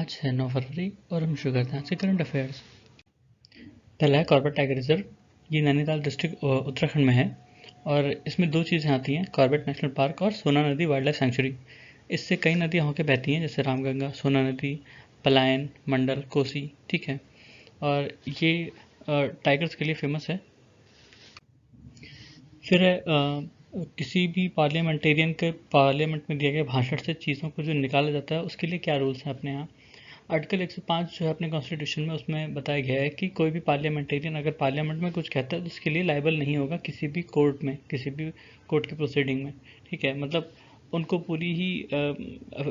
आज है 9 फरवरी और हम शुरू करते हैं आज के करंट अफेयर्स। पहला है कॉर्बेट टाइगर रिजर्व। ये नैनीताल डिस्ट्रिक्ट उत्तराखंड में है और इसमें दो चीज़ें आती हैं, कॉर्बेट नेशनल पार्क और सोना नदी वाइल्ड लाइफ सेंचुरी। इससे कई नदियाँ होकर बहती हैं, जैसे रामगंगा, सोना नदी, पलायन, मंडल, कोसी। ठीक है, और ये टाइगर्स के लिए फेमस है। फिर है किसी भी पार्लियामेंटेरियन के पार्लियामेंट में दिए गए भाषण से चीज़ों को जो निकाला जाता है उसके लिए क्या रूल्स हैं अपने यहाँ। आर्टिकल 105 जो है अपने कॉन्स्टिट्यूशन में, उसमें बताया गया है कि कोई भी पार्लियामेंटेरियन अगर पार्लियामेंट में कुछ कहता है तो उसके लिए लाइबल नहीं होगा किसी भी कोर्ट में, किसी भी कोर्ट की प्रोसीडिंग में। ठीक है, मतलब उनको पूरी ही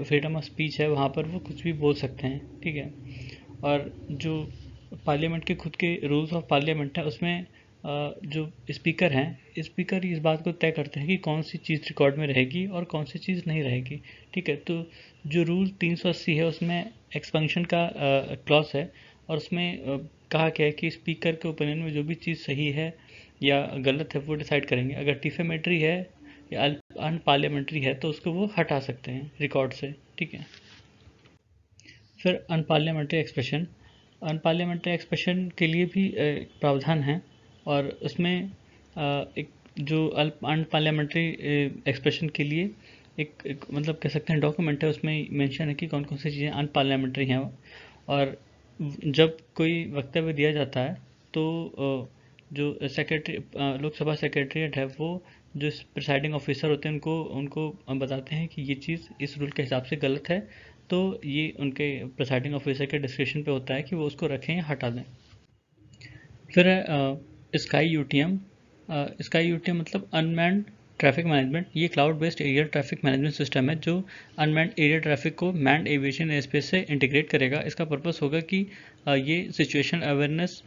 फ्रीडम ऑफ स्पीच है, वहाँ पर वो कुछ भी बोल सकते हैं। ठीक है, और जो पार्लियामेंट के खुद के रूल्स ऑफ पार्लियामेंट है उसमें जो स्पीकर हैं, स्पीकर इस बात को तय करते हैं कि कौन सी चीज़ रिकॉर्ड में रहेगी और कौन सी चीज़ नहीं रहेगी। ठीक है, तो जो रूल 380 है उसमें एक्सपेंशन का क्लॉज है और उसमें कहा गया है कि स्पीकर के ओपिनियन में जो भी चीज़ सही है या गलत है वो डिसाइड करेंगे। अगर डिफेमेटरी है या अनपार्लियामेंट्री है तो उसको वो हटा सकते हैं रिकॉर्ड से। ठीक है, फिर अनपार्लियामेंट्री एक्सप्रेशन। अनपार्लियामेंट्री एक्सप्रेशन के लिए भी प्रावधान है और उसमें एक जो अनपार्लियामेंट्री एक्सप्रेशन के लिए एक मतलब कह सकते हैं डॉक्यूमेंट है, उसमें मेंशन है कि कौन कौन सी चीज़ें अनपार्लियामेंट्री हैं। और जब कोई वक्तव्य दिया जाता है तो जो सेक्रेटरी लोकसभा सेक्रेटरीट है वो जो प्रिसाइडिंग ऑफिसर होते हैं उनको उनको बताते हैं कि ये चीज़ इस रूल के हिसाब से गलत है, तो ये उनके प्रिसाइडिंग ऑफिसर के डिस्क्रिप्शन पे होता है कि वो उसको रखें या हटा दें। फिर है स्काई यूटीएम। स्काई यूटीएम मतलब अनमैन्ड ट्रैफिक मैनेजमेंट। ये cloud based area traffic management system है जो अनमैन्ड एरिया ट्रैफिक को मैन्ड एविएशन एयर स्पेस से इंटीग्रेट करेगा। इसका पर्पस होगा कि ये situation awareness,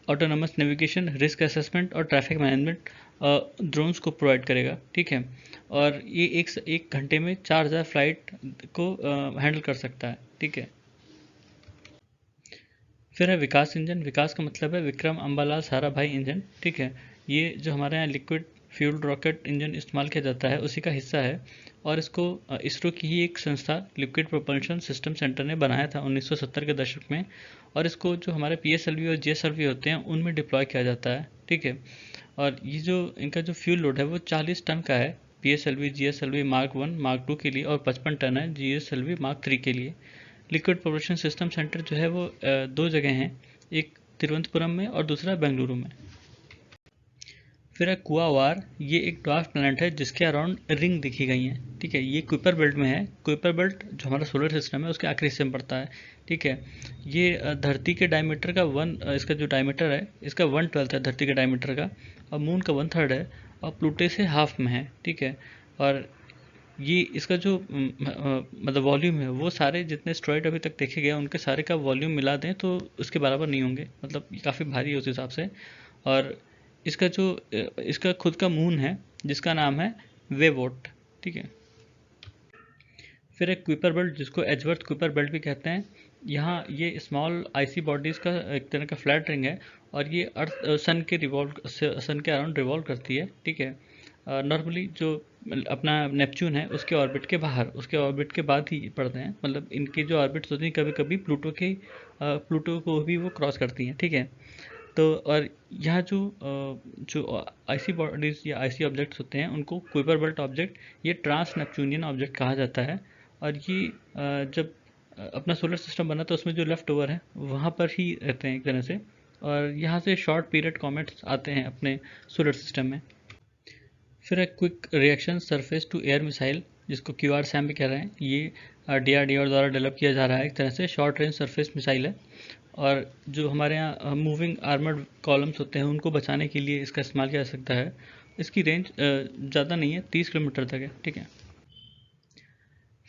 autonomous navigation, risk assessment और ट्रैफिक मैनेजमेंट ड्रोन्स को प्रोवाइड करेगा। ठीक है, और ये एक घंटे में 4000 फ्लाइट को हैंडल कर सकता है। ठीक है, फिर है विकास इंजन। विकास का मतलब है विक्रम अम्बालाल साराभाई इंजन। ठीक है, ये जो हमारे यहाँ लिक्विड फ्यूल्ड रॉकेट इंजन इस्तेमाल किया जाता है उसी का हिस्सा है और इसको इसरो की ही एक संस्था लिक्विड प्रोपल्शन सिस्टम सेंटर ने बनाया था 1970 के दशक में, और इसको जो हमारे पीएसएलवी और जीएसएलवी होते हैं उनमें डिप्लॉय किया जाता है। ठीक है, और ये जो इनका जो फ्यूल लोड है वो 40 टन का है पीएसएलवी जीएसएलवी मार्क 1 मार्क 2 के लिए, और 55 टन है जीएसएलवी मार्क 3 के लिए। लिक्विड प्रोपल्शन सिस्टम सेंटर जो है वो दो जगह हैं, एक तिरुवनंतपुरम में और दूसरा बेंगलुरु में। फिर है कुआवार। ये एक ड्वार्फ प्लैनेट है जिसके अराउंड रिंग दिखी गई हैं। ठीक है, ये कुइपर बेल्ट में है। कुइपर बेल्ट जो हमारा सोलर सिस्टम है उसके आखिरी हिस्से में पड़ता है। ठीक है, ये धरती के डायमीटर का इसका जो डायमीटर है इसका 1/12 है धरती के डायमीटर का, और मून का 1/3 है, और प्लूटो से हाफ में है। ठीक है, और ये इसका जो मतलब वॉल्यूम है वो सारे जितने एस्टेरॉयड अभी तक देखे गए उनके सारे का वॉल्यूम मिला दें तो उसके बराबर नहीं होंगे, मतलब ये काफ़ी भारी है उस हिसाब से। और इसका जो इसका खुद का मून है जिसका नाम है वेवोट। ठीक है, फिर एक क्विपर बेल्ट जिसको एजवर्थ क्विपर बेल्ट भी कहते हैं। यहाँ ये स्मॉल आइसी बॉडीज़ का एक तरह का फ्लैट रिंग है और ये अर्थ सन के अराउंड रिवॉल्व करती है। ठीक है, नॉर्मली जो अपना नेपच्यून है उसके ऑर्बिट के बाहर, उसके ऑर्बिट के बाद ही पड़ते हैं, मतलब इनकी जो ऑर्बिट्स होती हैं कभी कभी प्लूटो को भी वो क्रॉस करती हैं। ठीक है, तो और यहाँ जो आईसी बॉडीज़ या आईसी ऑब्जेक्ट्स होते हैं उनको कुइपर बेल्ट ऑब्जेक्ट, ये ट्रांस नेपच्यूनियन ऑब्जेक्ट कहा जाता है। और ये जब अपना सोलर सिस्टम बना तो उसमें जो लेफ्ट ओवर है वहाँ पर ही रहते हैं एक तरह से, और यहाँ से शॉर्ट पीरियड कॉमेट्स आते हैं अपने सोलर सिस्टम में। फिर एक quick reaction surface to air missile जिसको क्यूआर सैम भी कह रहे हैं, ये डीआरडीओ द्वारा डेवलप किया जा रहा है। एक तरह से शॉर्ट रेंज सरफेस मिसाइल है और जो हमारे यहाँ मूविंग आर्मर्ड कॉलम्स होते हैं उनको बचाने के लिए इसका इस्तेमाल किया जा सकता है। इसकी रेंज ज़्यादा नहीं है, 30 किलोमीटर तक है। ठीक है,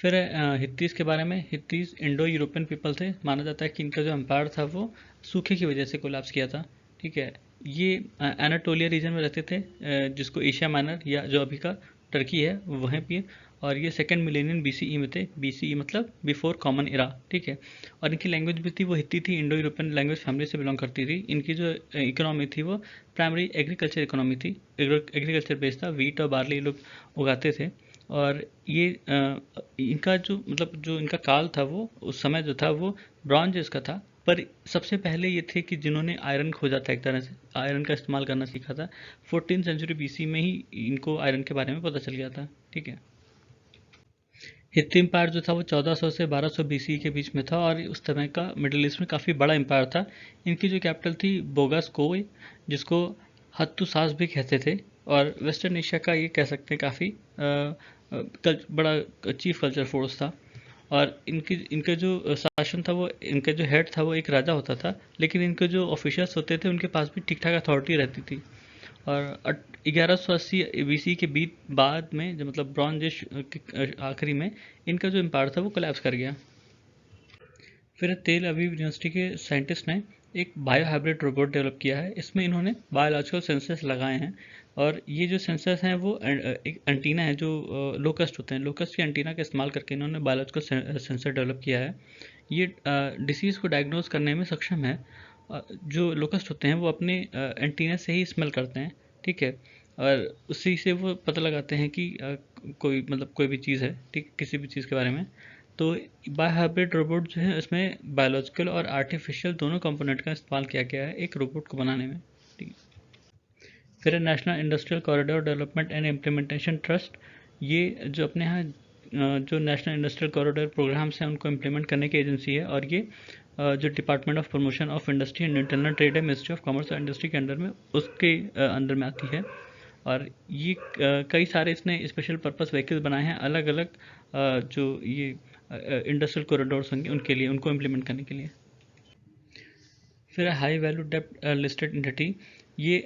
फिर हित्तीस के बारे में। हित्तीस इंडो यूरोपियन पीपल थे। माना जाता है कि इनका जो एम्पायर था वो सूखे की वजह से कोलैप्स किया था। ठीक है, ये एनाटोलिया रीजन में रहते थे, जिसको एशिया माइनर या जो अभी का टर्की है वहीं पे, और ये सेकेंड मिलेनियम बीसीई में थे। बीसीई मतलब बिफोर कॉमन इरा। ठीक है, और इनकी लैंग्वेज भी थी वो हित्ती थी, इंडो यूरोपियन लैंग्वेज फैमिली से बिलोंग करती थी। इनकी जो इकोनॉमी थी वो प्राइमरी एग्रीकल्चर इकोनॉमी थी, एग्रीकल्चर बेस्ड था, वीट और बार्ली लोग उगाते थे। और ये इनका जो मतलब जो इनका काल था वो उस समय जो था वो ब्रॉन्ज एज का था। पर सबसे पहले ये थे कि जिन्होंने आयरन खोजा था, एक तरह से आयरन का इस्तेमाल करना सीखा था। 14th सेंचुरी बीसी में ही इनको आयरन के बारे में पता चल गया था। ठीक है। हित्ती एम्पायर जो था वो 1400 से 1200 बीसी के बीच में था और उस समय का मिडिल ईस्ट में काफ़ी बड़ा एम्पायर था। इनकी जो कैपिटल थी बोगासकोय, जिसको हत्तूसास भी कहते थे, और वेस्टर्न एशिया का ये कह सकते हैं काफ़ी बड़ा चीफ कल्चर फोर्स था। और इनके जो शासन था वो, इनका जो हेड था वो एक राजा होता था, लेकिन इनके जो ऑफिशियल्स होते थे उनके पास भी ठीक ठाक अथॉरिटी रहती थी। और 1180 बीसी के बीच बाद में, जो मतलब ब्रॉन्ज एज के आखिरी में, इनका जो एम्पायर था वो कोलैप्स कर गया। फिर तेल अवीव यूनिवर्सिटी के साइंटिस्ट ने एक बायो हाइब्रिड रोबोट डेवलप किया है। इसमें इन्होंने बायोलॉजिकल सेंसर्स लगाए हैं, और ये जो सेंसर्स हैं वो एक एंटीना है जो लोकस्ट होते हैं, लोकस्ट के एंटीना का इस्तेमाल करके इन्होंने बायोलॉजिकल सेंसर डेवलप किया है। ये डिसीज़ को डायग्नोज करने में सक्षम है। जो लोकस्ट होते हैं वो अपने एंटीना से ही स्मेल करते हैं। ठीक है। और उसी से वो पता लगाते हैं कि कोई मतलब कोई भी चीज़ है, ठीक, किसी भी चीज़ के बारे में। तो बायो हाइब्रिड रोबोट जो है उसमें बायोलॉजिकल और आर्टिफिशियल दोनों कंपोनेंट का इस्तेमाल किया गया है एक रोबोट को बनाने में। ठीक है। फिर national industrial corridor development and implementation trust, ये जो अपने यहाँ जो नेशनल इंडस्ट्रियल कॉरिडोर प्रोग्राम्स हैं उनको इम्प्लीमेंट करने की एजेंसी है, और ये जो department of promotion of industry and internal trade है, मिनिस्ट्री ऑफ कॉमर्स और इंडस्ट्री के अंडर में, उसके अंदर में आती है। और ये कई सारे इसने स्पेशल पर्पस व्हीकल्स बनाए हैं अलग अलग जो ये इंडस्ट्रियल कॉरिडोर्स होंगे उनके लिए, उनको इम्प्लीमेंट करने के लिए। फिर हाई वैल्यू डेप्ट लिस्टेड एंटिटी, ये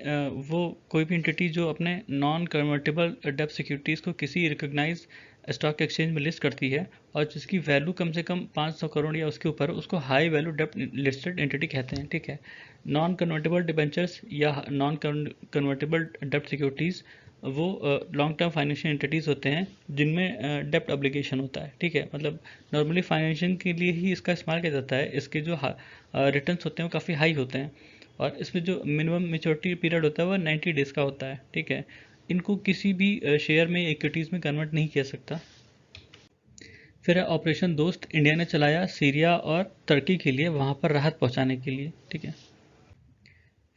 वो कोई भी एंटिटी जो अपने नॉन कन्वर्टेबल डेप्ट सिक्योरिटीज़ को किसी रिकॉग्नाइज स्टॉक एक्सचेंज में लिस्ट करती है और जिसकी वैल्यू कम से कम 500 करोड़ या उसके ऊपर, उसको हाई वैल्यू डेप्ट लिस्टेड एंटिटी कहते हैं। ठीक है। नॉन कन्वर्टेबल डिबेंचर्स या नॉन कन्वर्टेबल डेप्ट सिक्योरिटीज़ वो लॉन्ग टर्म फाइनेंशियल एंटिटीज़ होते हैं जिनमें डेप्ट ऑब्लिगेशन होता है। ठीक है। मतलब नॉर्मली फाइनेंशिंग के लिए ही इसका इस्तेमाल किया जाता है। इसके जो रिटर्न्स होते हैं वो काफ़ी हाई होते हैं, और इसमें जो मिनिमम मेच्योरिटी पीरियड होता है वो 90 डेज़ का होता है। ठीक है। इनको किसी भी शेयर में, इक्विटीज़ में कन्वर्ट नहीं किया सकता। फिर है ऑपरेशन दोस्त, इंडिया ने चलाया सीरिया और तुर्की के लिए, वहाँ पर राहत पहुँचाने के लिए। ठीक है।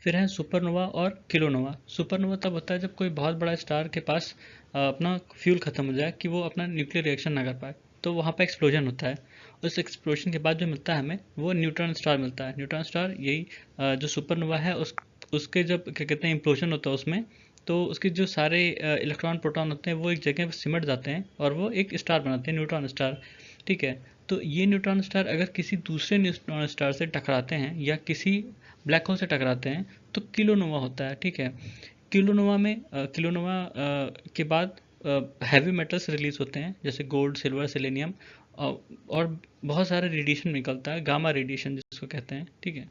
फिर है सुपरनोवा और किलोनोवा। सुपरनोवा तब होता है जब कोई बहुत बड़ा स्टार के पास अपना फ्यूल ख़त्म हो जाए, कि वो अपना न्यूक्लियर रिएक्शन ना कर पाए, तो वहाँ पर एक्सप्लोजन होता है। उस एक्सप्लोजन के बाद जो मिलता है हमें वो न्यूट्रॉन स्टार मिलता है। न्यूट्रॉन स्टार यही जो सुपरनोवा है उसके जब क्या कहते हैं इम्प्लोजन होता है उसमें, तो उसके जो सारे इलेक्ट्रॉन प्रोटॉन होते हैं वो एक जगह सिमट जाते हैं और वो एक स्टार बनाते हैं, न्यूट्रॉन स्टार। ठीक है। तो ये न्यूट्रॉन स्टार अगर किसी दूसरे न्यूट्रॉन स्टार से टकराते हैं या किसी ब्लैक होल से टकराते हैं तो किलोनोवा होता है। ठीक है। किलोनोवा में किलोनोवा के बाद हैवी मेटल्स रिलीज होते हैं, जैसे गोल्ड, सिल्वर, सेलेनियम, और बहुत सारे रेडिएशन निकलता है, गामा रेडिएशन जिसको कहते हैं। ठीक है।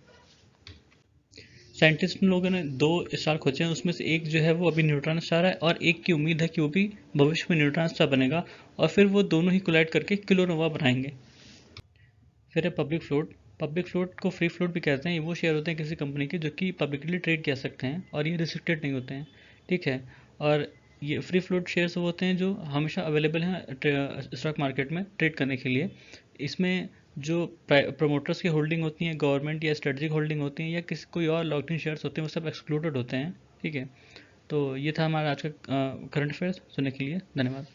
साइंटिस्ट लोगों ने 2 स्टार खोजे हैं, उसमें से एक जो है वो अभी न्यूट्रॉन स्टार है, और एक की उम्मीद है कि वो भी भविष्य में न्यूट्रॉन स्टार बनेगा, और फिर वो दोनों ही कोलाइड करके किलोनोवा बनाएंगे। फिर है पब्लिक फ्लोट। पब्लिक फ्लोट को फ्री फ्लोट भी कहते हैं। ये वो शेयर होते हैं किसी कंपनी के जो कि पब्लिकली ट्रेड कर सकते हैं और ये रिस्ट्रिक्टेड नहीं होते हैं। ठीक है। और ये फ्री फ्लोट शेयर्स वो होते हैं जो हमेशा अवेलेबल हैं स्टॉक मार्केट में ट्रेड करने के लिए। इसमें जो प्रमोटर्स की होल्डिंग होती हैं, गवर्नमेंट या स्ट्रेटजिक होल्डिंग होती हैं, या किसी कोई और लॉक्ड इन शेयर्स होते हैं, वो सब एक्सक्लूडेड होते हैं। ठीक है। तो ये था हमारा आज का करंट अफेयर्स। सुनने के लिए धन्यवाद।